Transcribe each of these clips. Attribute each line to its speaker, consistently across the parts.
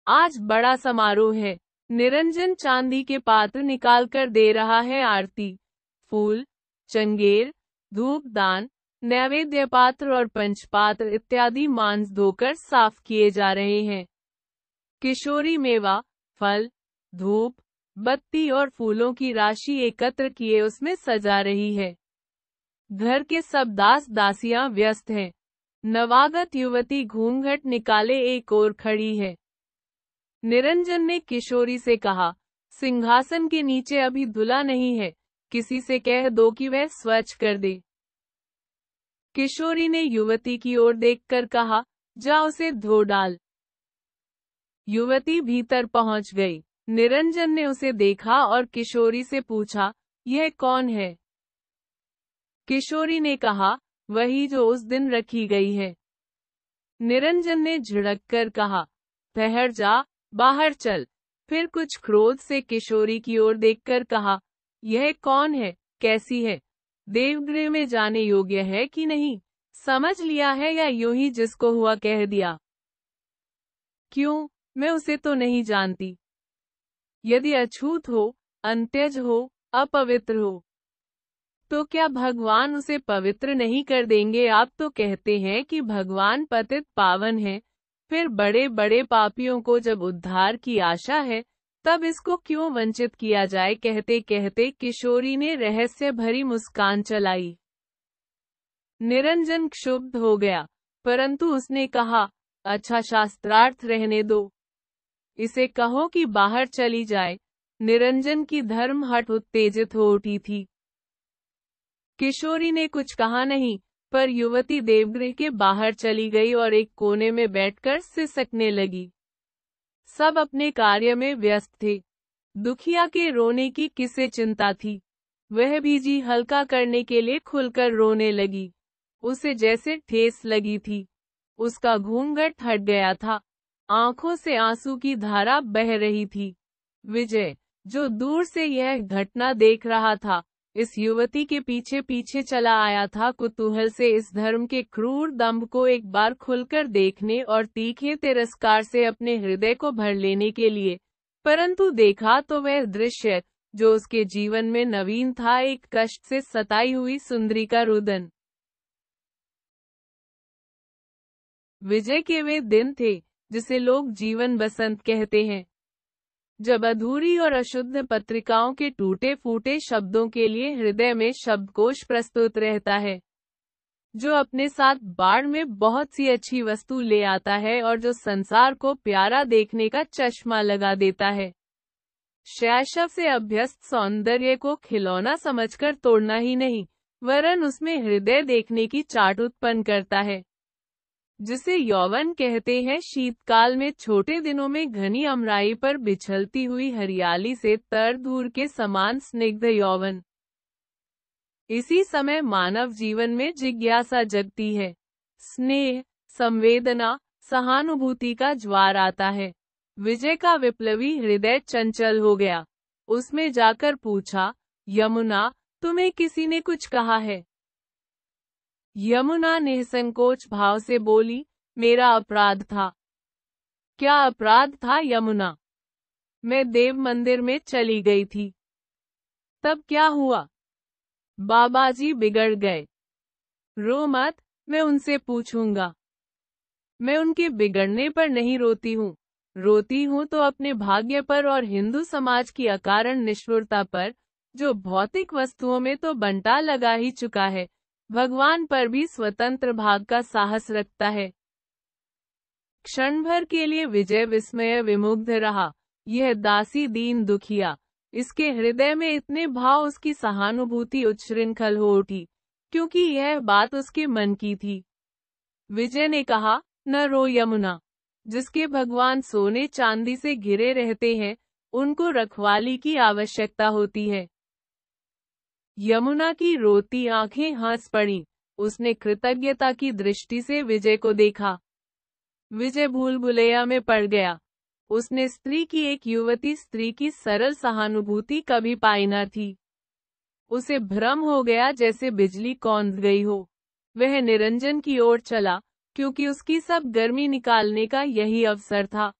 Speaker 1: आज बड़ा समारोह है। निरंजन चांदी के पात्र निकालकर दे रहा है आरती। फूल, चंगेर, धूपदान, नैवेद्य पात्र और पंचपात्र इत्यादि मांस धोकर साफ किए जा रहे हैं। किशोरी मेवा, फल, धूप, बत्ती और फूलों की राशि एकत्र किए उसमें सजा रही है। घर के सब दास दासियां व्यस्त हैं। नवागत युवती घूंघट निकाले एक ओर खड़ी है। निरंजन ने किशोरी से कहा, सिंहासन के नीचे अभी धुला नहीं है, किसी से कह दो कि वह स्वच्छ कर दे। किशोरी ने युवती की ओर देखकर कहा, जा उसे धो डाल। युवती भीतर पहुंच गई। निरंजन ने उसे देखा और किशोरी से पूछा, यह कौन है? किशोरी ने कहा, वही जो उस दिन रखी गई है। निरंजन ने झिड़क कर कहा, ठहर जा, बाहर चल। फिर कुछ क्रोध से किशोरी की ओर देखकर कहा, यह कौन है, कैसी है, देवगृह में जाने योग्य है कि नहीं, समझ लिया है या यूं ही जिसको हुआ कह दिया? क्यों, मैं उसे तो नहीं जानती। यदि अछूत हो, अंत्यज हो, अपवित्र हो, तो क्या भगवान उसे पवित्र नहीं कर देंगे? आप तो कहते हैं कि भगवान पतित पावन है, फिर बड़े बड़े पापियों को जब उद्धार की आशा है, तब इसको क्यों वंचित किया जाए? कहते कहते किशोरी ने रहस्य भरी मुस्कान चलाई। निरंजन क्षुब्ध हो गया, परंतु उसने कहा, अच्छा शास्त्रार्थ रहने दो, इसे कहो कि बाहर चली जाए। निरंजन की धर्म हट उत्तेजित हो उठी थी। किशोरी ने कुछ कहा नहीं, पर युवती देवगृह के बाहर चली गई और एक कोने में बैठकर सिसकने लगी। सब अपने कार्य में व्यस्त थे। दुखिया के रोने की किसे चिंता थी? वह भी जी हल्का करने के लिए खुलकर रोने लगी। उसे जैसे ठेस लगी थी। उसका घूंघट हट गया था। आंखों से आंसू की धारा बह रही थी। विजय, जो दूर से यह घटना देख रहा था, इस युवती के पीछे पीछे चला आया था, कुतूहल से इस धर्म के क्रूर दंभ को एक बार खुलकर देखने और तीखे तिरस्कार से अपने हृदय को भर लेने के लिए। परंतु देखा तो वह दृश्य, जो उसके जीवन में नवीन था, एक कष्ट से सताई हुई सुंदरी का रुदन। विजय के वे दिन थे, जिसे लोग जीवन बसंत कहते हैं, जब अधूरी और अशुद्ध पत्रिकाओं के टूटे फूटे शब्दों के लिए हृदय में शब्दकोश प्रस्तुत रहता है, जो अपने साथ बाढ़ में बहुत सी अच्छी वस्तु ले आता है और जो संसार को प्यारा देखने का चश्मा लगा देता है। शैशव से अभ्यस्त सौंदर्य को खिलौना समझकर तोड़ना ही नहीं, वरन उसमें हृदय देखने की चाट उत्पन्न करता है, जिसे यौवन कहते हैं। शीतकाल में छोटे दिनों में घनी अमराई पर बिछलती हुई हरियाली से तर धूर के समान स्निग्ध यौवन। इसी समय मानव जीवन में जिज्ञासा जगती है, स्नेह, संवेदना, सहानुभूति का ज्वार आता है। विजय का विप्लवी हृदय चंचल हो गया। उसमें जाकर पूछा, यमुना, तुम्हें किसी ने कुछ कहा है? यमुना निसंकोच भाव से बोली, मेरा अपराध था। क्या अपराध था यमुना? मैं देव मंदिर में चली गई थी। तब क्या हुआ? बाबाजी बिगड़ गए। रो मत, मैं उनसे पूछूंगा। मैं उनके बिगड़ने पर नहीं रोती हूँ। रोती हूँ तो अपने भाग्य पर और हिंदू समाज की अकारण निष्ठुरता पर, जो भौतिक वस्तुओं में तो बंटा लगा ही चुका है, भगवान पर भी स्वतंत्र भाग का साहस रखता है। क्षण भर के लिए विजय विस्मय विमुग्ध रहा। यह दासी दीन दुखिया, इसके हृदय में इतने भाव, उसकी सहानुभूति उच्छृंखल हो उठी, क्योंकि यह बात उसके मन की थी। विजय ने कहा, न रो यमुना, जिसके भगवान सोने चांदी से घिरे रहते हैं, उनको रखवाली की आवश्यकता होती है। यमुना की रोती आंखें हंस पड़ी। उसने कृतज्ञता की दृष्टि से विजय को देखा। विजय भूल भुलैया में पड़ गया। उसने स्त्री की, एक युवती स्त्री की सरल सहानुभूति कभी पाई न थी। उसे भ्रम हो गया जैसे बिजली कौंध गई हो। वह निरंजन की ओर चला, क्योंकि उसकी सब गर्मी निकालने का यही अवसर था।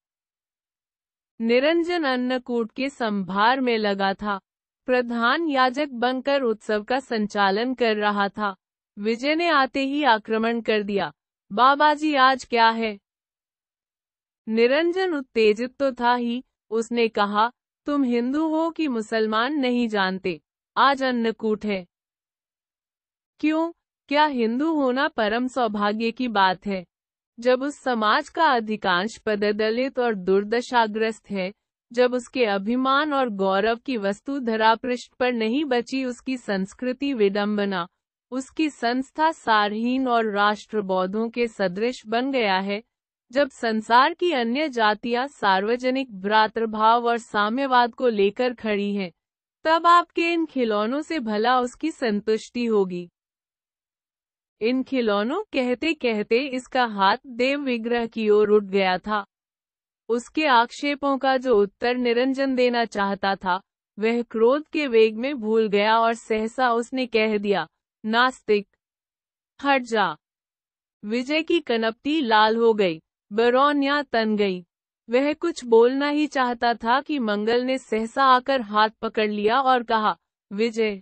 Speaker 1: निरंजन अन्नकूट के संभार में लगा था। प्रधान याजक बनकर उत्सव का संचालन कर रहा था। विजय ने आते ही आक्रमण कर दिया। बाबाजी आज क्या है? निरंजन उत्तेजित तो था ही, उसने कहा, तुम हिंदू हो कि मुसलमान नहीं जानते, आज अन्नकूट है। क्यों, क्या हिंदू होना परम सौभाग्य की बात है? जब उस समाज का अधिकांश पद दलित और दुर्दशाग्रस्त है, जब उसके अभिमान और गौरव की वस्तु धरापृष्ठ पर नहीं बची, उसकी संस्कृति विडंबना, उसकी संस्था सारहीन और राष्ट्रबोधों के सदृश बन गया है, जब संसार की अन्य जातियां सार्वजनिक भ्रातृभाव और साम्यवाद को लेकर खड़ी हैं, तब आपके इन खिलौनों से भला उसकी संतुष्टि होगी। इन खिलौनों कहते कहते इसका हाथ देव विग्रह की ओर उठ गया था। उसके आक्षेपों का जो उत्तर निरंजन देना चाहता था, वह क्रोध के वेग में भूल गया और सहसा उसने कह दिया, नास्तिक, हट जा। विजय की कनपटी लाल हो गई, बरौनियां तन गई। वह कुछ बोलना ही चाहता था कि मंगल ने सहसा आकर हाथ पकड़ लिया और कहा, विजय।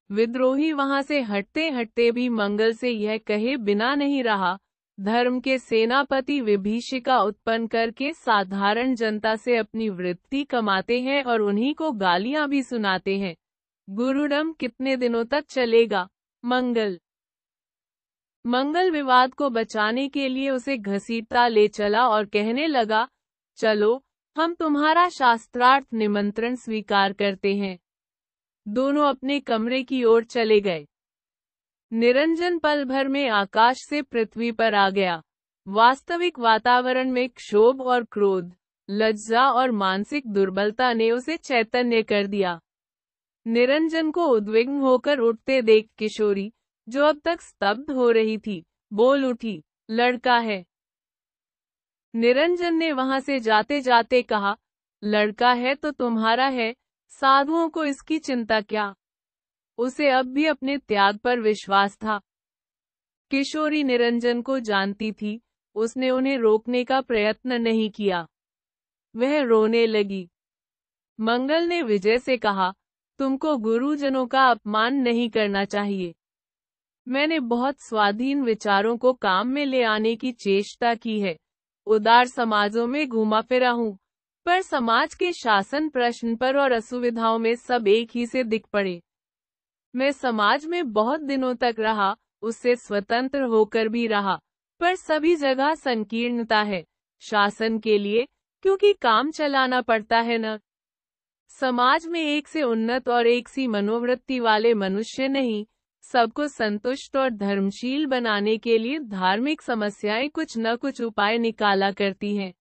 Speaker 1: विद्रोही वहां से हटते हटते भी मंगल से यह कहे बिना नहीं रहा, धर्म के सेनापति विभीषिका उत्पन्न करके साधारण जनता से अपनी वृत्ति कमाते हैं और उन्हीं को गालियां भी सुनाते हैं। गुरुडम कितने दिनों तक चलेगा? मंगल विवाद को बचाने के लिए उसे घसीटता ले चला और कहने लगा, चलो, हम तुम्हारा शास्त्रार्थ निमंत्रण स्वीकार करते हैं। दोनों अपने कमरे की ओर चले गए। निरंजन पल भर में आकाश से पृथ्वी पर आ गया। वास्तविक वातावरण में क्षोभ और क्रोध, लज्जा और मानसिक दुर्बलता ने उसे चैतन्य कर दिया। निरंजन को उद्विग्न होकर उठते देख किशोरी, जो अब तक स्तब्ध हो रही थी, बोल उठी, लड़का है। निरंजन ने वहां से जाते जाते कहा, लड़का है तो तुम्हारा है, साधुओं को इसकी चिंता क्या? उसे अब भी अपने त्याग पर विश्वास था। किशोरी निरंजन को जानती थी, उसने उन्हें रोकने का प्रयत्न नहीं किया। वह रोने लगी। मंगल ने विजय से कहा, तुमको गुरुजनों का अपमान नहीं करना चाहिए। मैंने बहुत स्वाधीन विचारों को काम में ले आने की चेष्टा की है, उदार समाजों में घूमा फिरा हूँ, पर समाज के शासन प्रश्न पर और असुविधाओं में सब एक ही से दिख पड़े। मैं समाज में बहुत दिनों तक रहा, उससे स्वतंत्र होकर भी रहा, पर सभी जगह संकीर्णता है, शासन के लिए, क्योंकि काम चलाना पड़ता है न। समाज में एक से उन्नत और एक सी मनोवृत्ति वाले मनुष्य नहीं, सबको संतुष्ट और धर्मशील बनाने के लिए धार्मिक समस्याएं कुछ न कुछ उपाय निकाला करती हैं।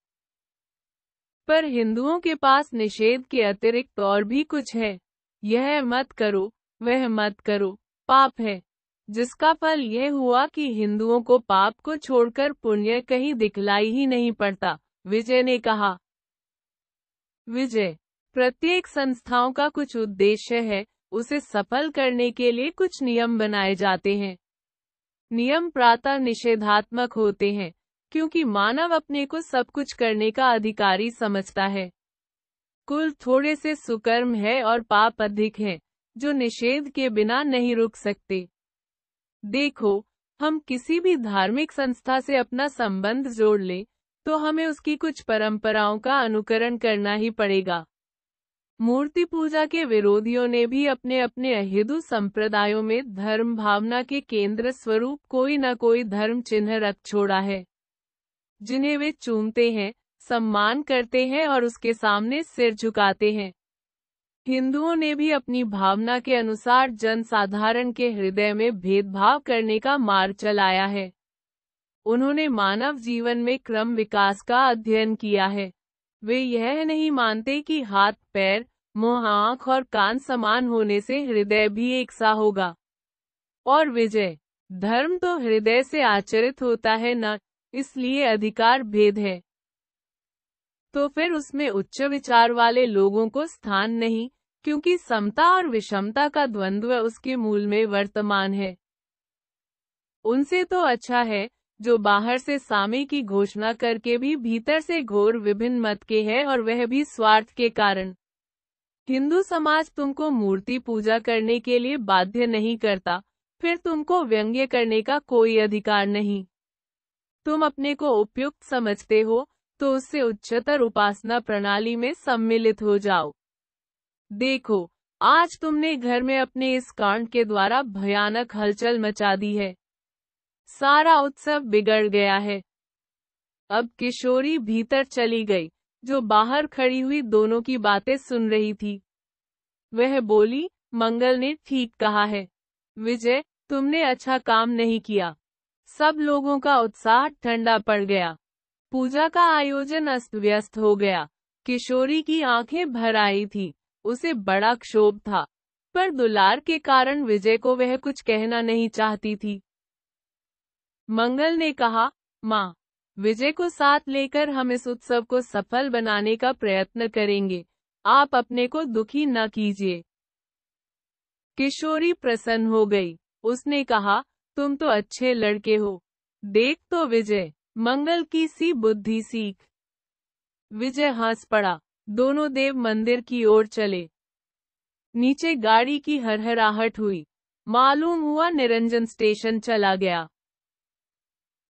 Speaker 1: पर हिंदुओं के पास निषेध के अतिरिक्त और भी कुछ है। यह मत करो, वह मत करो, पाप है, जिसका फल यह हुआ कि हिंदुओं को पाप को छोड़कर पुण्य कहीं दिखलाई ही नहीं पड़ता, विजय ने कहा। विजय, प्रत्येक संस्थाओं का कुछ उद्देश्य है, उसे सफल करने के लिए कुछ नियम बनाए जाते हैं। नियम प्रातः निषेधात्मक होते हैं, क्योंकि मानव अपने को सब कुछ करने का अधिकारी समझता है। कुल थोड़े से सुकर्म है और पाप अधिक है, जो निषेध के बिना नहीं रुक सकते। देखो, हम किसी भी धार्मिक संस्था से अपना संबंध जोड़ लें, तो हमें उसकी कुछ परंपराओं का अनुकरण करना ही पड़ेगा। मूर्ति पूजा के विरोधियों ने भी अपने अपने अहिंदू संप्रदायों में धर्म भावना के केंद्र स्वरूप कोई न कोई धर्म चिन्ह रख छोड़ा है, जिन्हें वे चूमते हैं, सम्मान करते हैं और उसके सामने सिर झुकाते हैं। हिंदुओं ने भी अपनी भावना के अनुसार जनसाधारण के हृदय में भेदभाव करने का मार्ग चलाया है। उन्होंने मानव जीवन में क्रम विकास का अध्ययन किया है। वे यह नहीं मानते कि हाथ पैर, मुंह आंख और कान समान होने से हृदय भी एक सा होगा। और विजय, धर्म तो हृदय से आचरित होता है न, इसलिए अधिकार भेद है। तो फिर उसमें उच्च विचार वाले लोगों को स्थान नहीं, क्योंकि समता और विषमता का द्वंद्व उसके मूल में वर्तमान है। उनसे तो अच्छा है, जो बाहर से सामे की घोषणा करके भी भीतर से घोर विभिन्न मत के है, और वह भी स्वार्थ के कारण। हिंदू समाज तुमको मूर्ति पूजा करने के लिए बाध्य नहीं करता, फिर तुमको व्यंग्य करने का कोई अधिकार नहीं। तुम अपने को उपयुक्त समझते हो तो उससे उच्चतर उपासना प्रणाली में सम्मिलित हो जाओ। देखो, आज तुमने घर में अपने इस कांड के द्वारा भयानक हलचल मचा दी है। सारा उत्सव बिगड़ गया है। अब किशोरी भीतर चली गई, जो बाहर खड़ी हुई दोनों की बातें सुन रही थी। वह बोली, मंगल ने ठीक कहा है। विजय, तुमने अच्छा काम नहीं किया। सब लोगों का उत्साह ठंडा पड़ गया। पूजा का आयोजन अस्त व्यस्त हो गया। किशोरी की आंखें भर आई थी। उसे बड़ा क्षोभ था, पर दुलार के कारण विजय को वह कुछ कहना नहीं चाहती थी। मंगल ने कहा, माँ, विजय को साथ लेकर हम इस उत्सव को सफल बनाने का प्रयत्न करेंगे। आप अपने को दुखी न कीजिए। किशोरी प्रसन्न हो गई। उसने कहा, तुम तो अच्छे लड़के हो। देख तो विजय, मंगल की सी बुद्धि सीख। विजय हंस पड़ा। दोनों देव मंदिर की ओर चले। नीचे गाड़ी की हरहराहट हुई। मालूम हुआ निरंजन स्टेशन चला गया।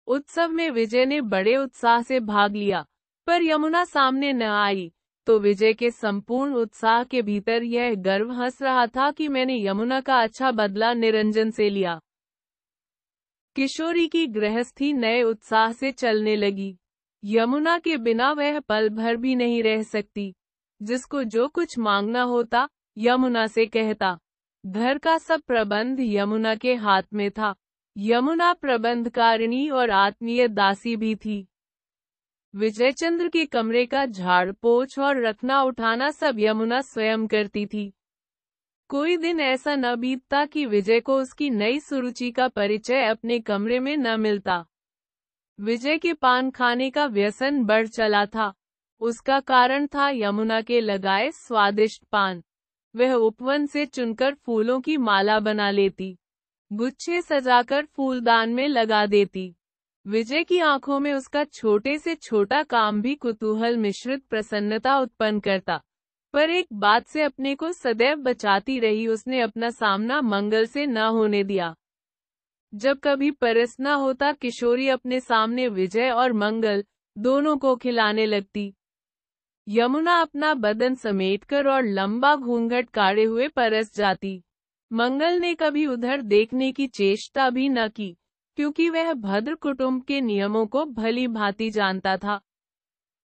Speaker 1: उत्सव में विजय ने बड़े उत्साह से भाग लिया, पर यमुना सामने न आई, तो विजय के संपूर्ण उत्साह के भीतर यह गर्व हंस रहा था कि मैंने यमुना का अच्छा बदला निरंजन से लिया। किशोरी की गृहस्थी नए उत्साह से चलने लगी। यमुना के बिना वह पल भर भी नहीं रह सकती। जिसको जो कुछ मांगना होता, यमुना से कहता। घर का सब प्रबंध यमुना के हाथ में था। यमुना प्रबंधकारिणी और आत्मीय दासी भी थी। विजयचंद्र के कमरे का झाड़ पोछ और रखना उठाना सब यमुना स्वयं करती थी। कोई दिन ऐसा न बीतता कि विजय को उसकी नई सुरुचि का परिचय अपने कमरे में न मिलता। विजय के पान खाने का व्यसन बढ़ चला था। उसका कारण था यमुना के लगाए स्वादिष्ट पान। वह उपवन से चुनकर फूलों की माला बना लेती, गुच्छे सजाकर फूलदान में लगा देती। विजय की आंखों में उसका छोटे से छोटा काम भी कुतूहल मिश्रित प्रसन्नता उत्पन्न करता, पर एक बात से अपने को सदैव बचाती रही, उसने अपना सामना मंगल से न होने दिया। जब कभी परस न होता, किशोरी अपने सामने विजय और मंगल दोनों को खिलाने लगती। यमुना अपना बदन समेटकर और लंबा घूंघट काढ़े हुए परस जाती। मंगल ने कभी उधर देखने की चेष्टा भी न की, क्योंकि वह भद्र कुटुंब के नियमों को भली भांति जानता था।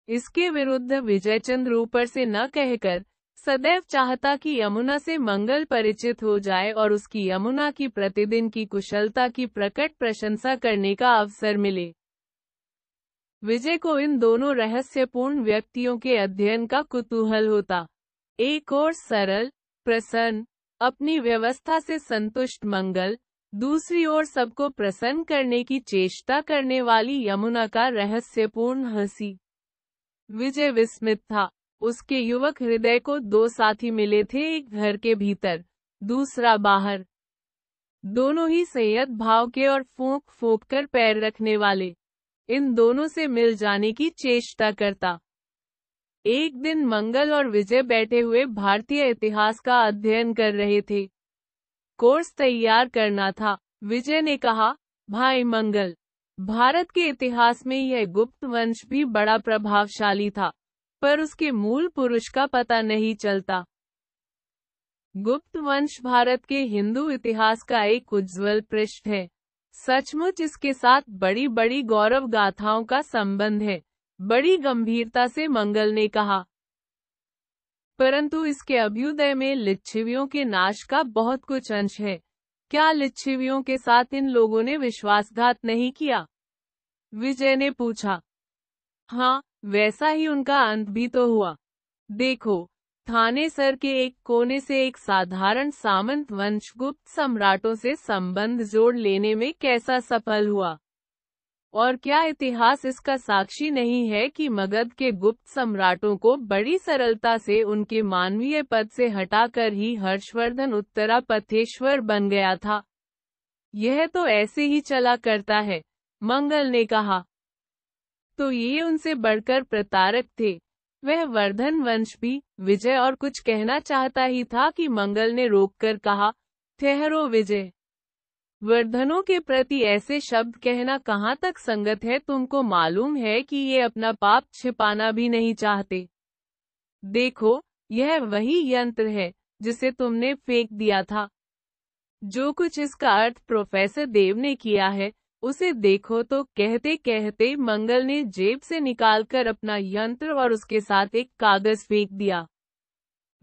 Speaker 1: इसके विरुद्ध विजयचंद्र ऊपर से न कहकर सदैव चाहता कि यमुना से मंगल परिचित हो जाए और उसकी यमुना की प्रतिदिन की कुशलता की प्रकट प्रशंसा करने का अवसर मिले। विजय को इन दोनों रहस्यपूर्ण व्यक्तियों के अध्ययन का कुतूहल होता। एक और सरल, प्रसन्न, अपनी व्यवस्था से संतुष्ट मंगल, दूसरी ओर सबको प्रसन्न करने की चेष्टा करने वाली यमुना का रहस्यपूर्ण हंसी। विजय विस्मित था। उसके युवक हृदय को दो साथी मिले थे, एक घर के भीतर, दूसरा बाहर। दोनों ही संयत भाव के और फूंक फूंक कर पैर रखने वाले। इन दोनों से मिल जाने की चेष्टा करता। एक दिन मंगल और विजय बैठे हुए भारतीय इतिहास का अध्ययन कर रहे थे। कोर्स तैयार करना था। विजय ने कहा, भाई मंगल, भारत के इतिहास में यह गुप्त वंश भी बड़ा प्रभावशाली था, पर उसके मूल पुरुष का पता नहीं चलता। गुप्त वंश भारत के हिंदू इतिहास का एक उज्ज्वल पृष्ठ है। सचमुच इसके साथ बड़ी बड़ी गौरव गाथाओं का संबंध है, बड़ी गंभीरता से मंगल ने कहा। परंतु इसके अभ्युदय में लिच्छवियों के नाश का बहुत कुछ अंश है। क्या लिच्छवियों के साथ इन लोगों ने विश्वासघात नहीं किया? विजय ने पूछा। हाँ, वैसा ही उनका अंत भी तो हुआ। देखो, थानेसर के एक कोने से एक साधारण सामंत वंश गुप्त सम्राटों से संबंध जोड़ लेने में कैसा सफल हुआ। और क्या इतिहास इसका साक्षी नहीं है कि मगध के गुप्त सम्राटों को बड़ी सरलता से उनके मानवीय पद से हटाकर ही हर्षवर्धन उत्तरापथेश्वर बन गया था। यह तो ऐसे ही चला करता है, मंगल ने कहा। तो ये उनसे बढ़कर प्रतारक थे। वह वर्धन वंश भी। विजय और कुछ कहना चाहता ही था कि मंगल ने रोककर कहा, ठहरो विजय। वर्धनों के प्रति ऐसे शब्द कहना कहाँ तक संगत है? तुमको मालूम है कि ये अपना पाप छिपाना भी नहीं चाहते। देखो, यह वही यंत्र है जिसे तुमने फेंक दिया था। जो कुछ इसका अर्थ प्रोफेसर देव ने किया है, उसे देखो। तो कहते कहते मंगल ने जेब से निकालकर अपना यंत्र और उसके साथ एक कागज फेंक दिया।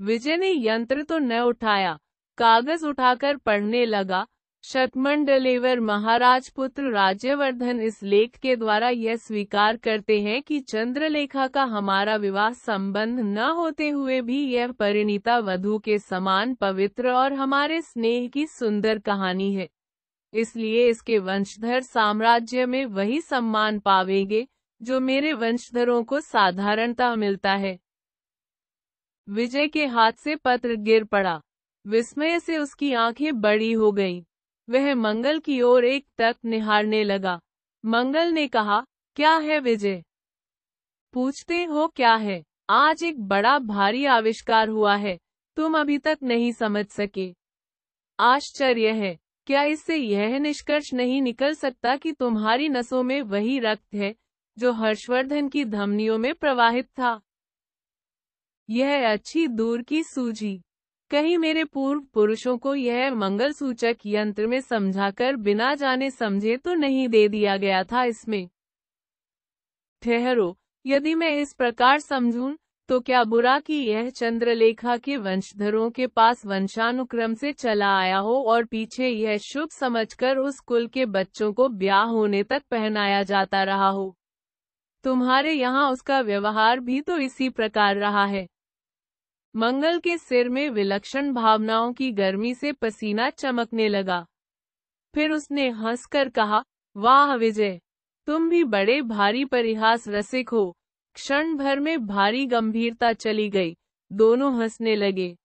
Speaker 1: विजय ने यंत्र तो न उठाया, कागज उठाकर पढ़ने लगा। शतमंडलेवर महाराज पुत्र राज्यवर्धन इस लेख के द्वारा यह स्वीकार करते हैं कि चंद्रलेखा का हमारा विवाह संबंध न होते हुए भी यह परिणीता वधू के समान पवित्र और हमारे स्नेह की सुंदर कहानी है। इसलिए इसके वंशधर साम्राज्य में वही सम्मान पावेंगे जो मेरे वंशधरों को साधारणतः मिलता है। विजय के हाथ से पत्र गिर पड़ा। विस्मय से उसकी आंखें बड़ी हो गईं। वह मंगल की ओर एक टक निहारने लगा। मंगल ने कहा, क्या है विजय? पूछते हो क्या है? आज एक बड़ा भारी आविष्कार हुआ है, तुम अभी तक नहीं समझ सके। आश्चर्य है, क्या इससे यह निष्कर्ष नहीं निकल सकता कि तुम्हारी नसों में वही रक्त है जो हर्षवर्धन की धमनियों में प्रवाहित था? यह अच्छी दूर की सूझी। कहीं मेरे पूर्व पुरुषों को यह मंगलसूचक यंत्र में समझाकर बिना जाने समझे तो नहीं दे दिया गया था इसमें। ठहरो, यदि मैं इस प्रकार समझूं, तो क्या बुरा कि यह चंद्रलेखा के वंशधरों के पास वंशानुक्रम से चला आया हो और पीछे यह शुभ समझकर उस कुल के बच्चों को ब्याह होने तक पहनाया जाता रहा हो। तुम्हारे यहाँ उसका व्यवहार भी तो इसी प्रकार रहा है। मंगल के सिर में विलक्षण भावनाओं की गर्मी से पसीना चमकने लगा। फिर उसने हंसकर कहा, वाह विजय, तुम भी बड़े भारी परिहास रसिक हो। क्षण भर में भारी गंभीरता चली गई। दोनों हंसने लगे।